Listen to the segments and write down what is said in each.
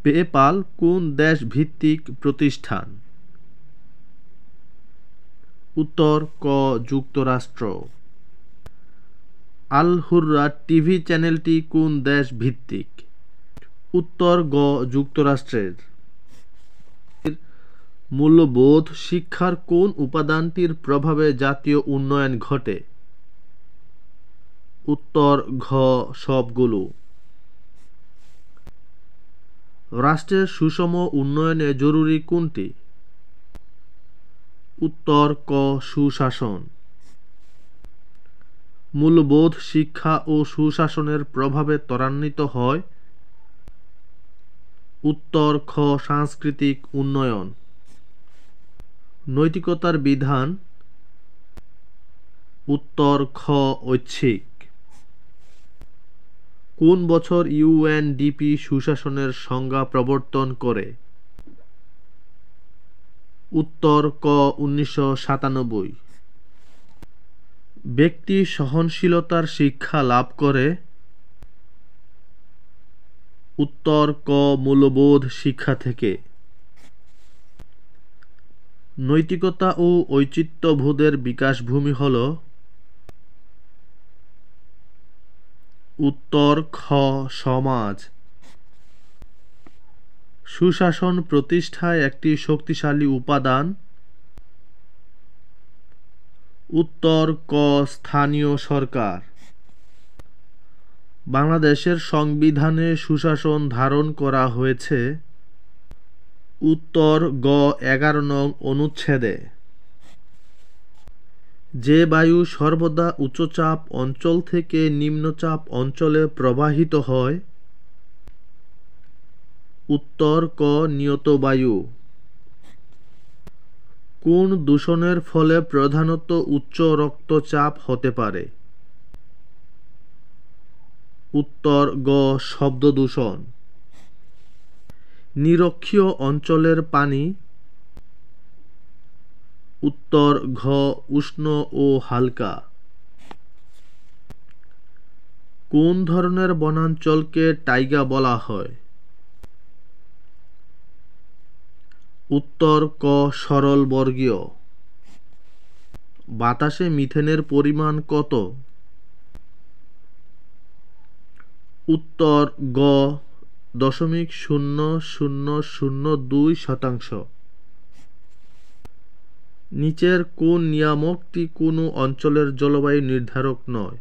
PayPal কোন দেশ ভিত্তিক প্রতিষ্ঠান? উত্তর ক যুক্তরাষ্ট্র। আল হুররা টিভি চ্যানেলটি কোন দেশ ভিত্তিক? উত্তর গ যুক্তরাষ্ট্রের। মূল্যবোধ শিক্ষার কোন উপাদানটির প্রভাবে জাতীয় উন্নয়ন ঘটে? উত্তর ঘ সবগুলো। রাষ্ট্রের সুষম উন্নয়নে জরুরি কোনটি? উত্তর ক সুশাসন। মূল্যবোধ শিক্ষা ও সুশাসনের প্রভাবে ত্বরান্বিত হয়? উত্তর খ সাংস্কৃতিক উন্নয়ন। নৈতিকতার বিধান? উত্তর খ ঐচ্ছিক। কোন বছর ইউএনডিপি সুশাসনের সংজ্ঞা প্রবর্তন করে? উত্তর ক 1997। ব্যক্তি সহনশীলতার শিক্ষা লাভ করে? উত্তর ক মূল্যবোধ শিক্ষা থেকে। নৈতিকতা ও ঔচিত্যবোধের বিকাশভূমি হল? উত্তর খ সমাজ। সুশাসন প্রতিষ্ঠায় একটি শক্তিশালী উপাদান? উত্তর ক স্থানীয় সরকার। বাংলাদেশের সংবিধানে সুশাসন ধারণ করা হয়েছে? উত্তর গ 11 নং অনুচ্ছেদে। যে বায়ু সর্বদা উচ্চচাপ অঞ্চল থেকে নিম্নচাপ অঞ্চলে প্রবাহিত হয়? উত্তর ক নিয়ত বায়ু। কোন দূষণের ফলে প্রধানত উচ্চ রক্তচাপ হতে পারে? উত্তর গ শব্দ দূষণ। নিরক্ষীয় অঞ্চলের পানি? উত্তর ঘ উষ্ণ ও হালকা। কোন ধরনের বনাঞ্চলকে টাইগা বলা হয়? উত্তর ক সরলবর্গীয়। বাতাসে মিথেনের পরিমাণ কত? উত্তর গ 0.0002%। নিচের কোন নিয়ামকটি কোনো অঞ্চলের জলবায়ু নির্ধারক নয়?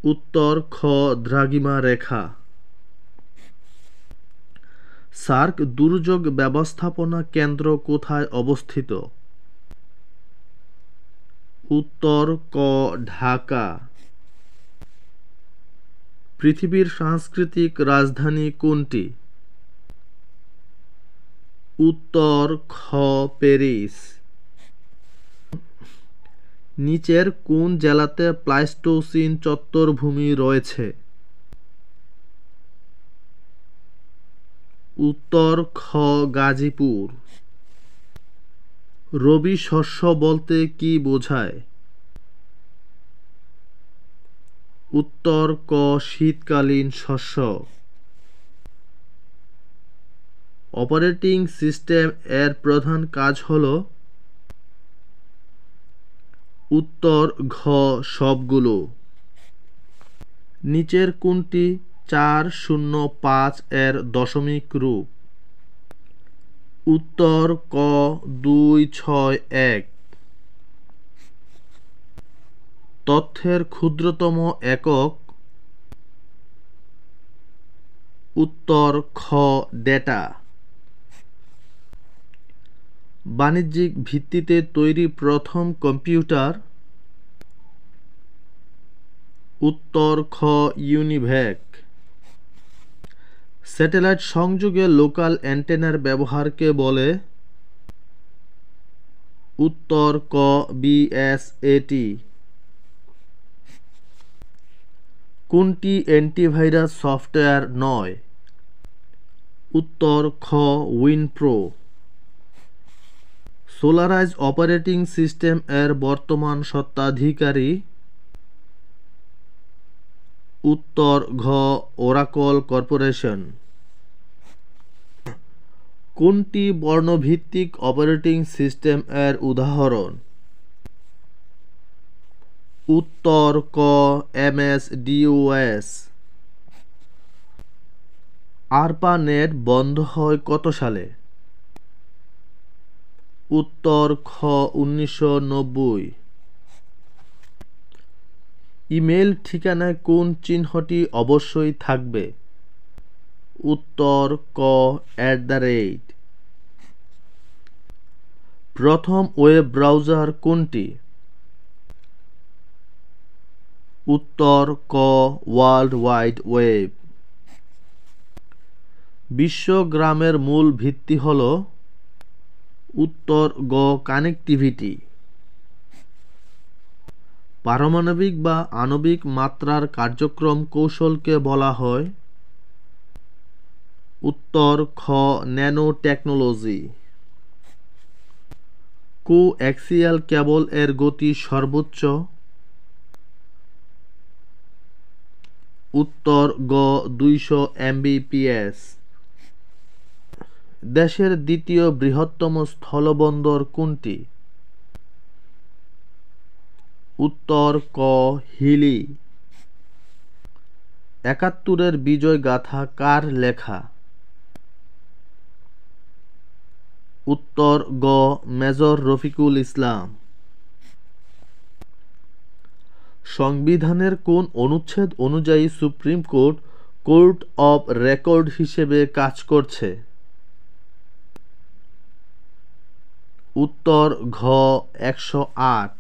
উত্তর খ দ্রাঘিমা রেখা। সার্ক দুর্যোগ ব্যবস্থাপনা কেন্দ্র কোথায় অবস্থিত? উত্তর ক ঢাকা। পৃথিবীর সাংস্কৃতিক রাজধানী কোনটি? উত্তর খ প্যারিস। নিচের কোন জেলাতে প্লাইস্টোসিন চত্বরভূমি রয়েছে? উত্তর খ গাজীপুর। রবি শস্য বলতে কী বোঝায়? উত্তর ক শীতকালীন শস্য। অপারেটিং সিস্টেম এর প্রধান কাজ হল? উত্তর ঘ সবগুলো। নিচের কোনটি 405 এর দশমিক রূপ? উত্তর ক 261। তথ্যের ক্ষুদ্রতম একক? উত্তর খ ডেটা। বাণিজ্যিক ভিত্তিতে তৈরি প্রথম কম্পিউটার? উত্তর খ ইউনিভ্যাক। স্যাটেলাইট সংযোগে লোকাল অ্যান্টেনার ব্যবহারকে বলে? উত্তর ক বিএসএটি। কোনটি অ্যান্টিভাইরাস সফটওয়্যার নয়? উত্তর খ উইনপ্রো। সোলারাইজ অপারেটিং সিস্টেম এর বর্তমান স্বত্বাধিকারী? উত্তর ঘ ওরাকল কর্পোরেশন। কোনটি বর্ণভিত্তিক অপারেটিং সিস্টেম এর উদাহরণ? উত্তর ক MS-DOS। আরপানেট বন্ধ হয় কত সালে? উত্তর খ 1990। ইমেল ঠিকানায় কোন চিহ্নটি অবশ্যই থাকবে? উত্তর ক @ প্রথম ওয়েব ব্রাউজার কোনটি? উত্তর ক ওয়ার্ল্ড ওয়াইড ওয়েব। বিশ্ব গ্রামের মূল ভিত্তি হল? উত্তর গ কানেক্টিভিটি। পারমাণবিক বা আণবিক মাত্রার কার্যক্রম কৌশলকে বলা হয়? উত্তর খ ন্যানো টেকনোলজি। কোঅ্যাক্সিয়াল কেবল এর গতি সর্বোচ্চ? উত্তর গ 200 Mbps। দেশের দ্বিতীয় বৃহত্তম স্থলবন্দর কোনটি? উত্তর ক হিলি। ৭১-এর বিজয় গাথা কার লেখা? উত্তর গ মেজর রফিকুল ইসলাম। সংবিধানের কোন অনুচ্ছেদ অনুযায়ী supreme court court of record হিসেবে কাজ করছে? উত্তর ঘ ১০৮।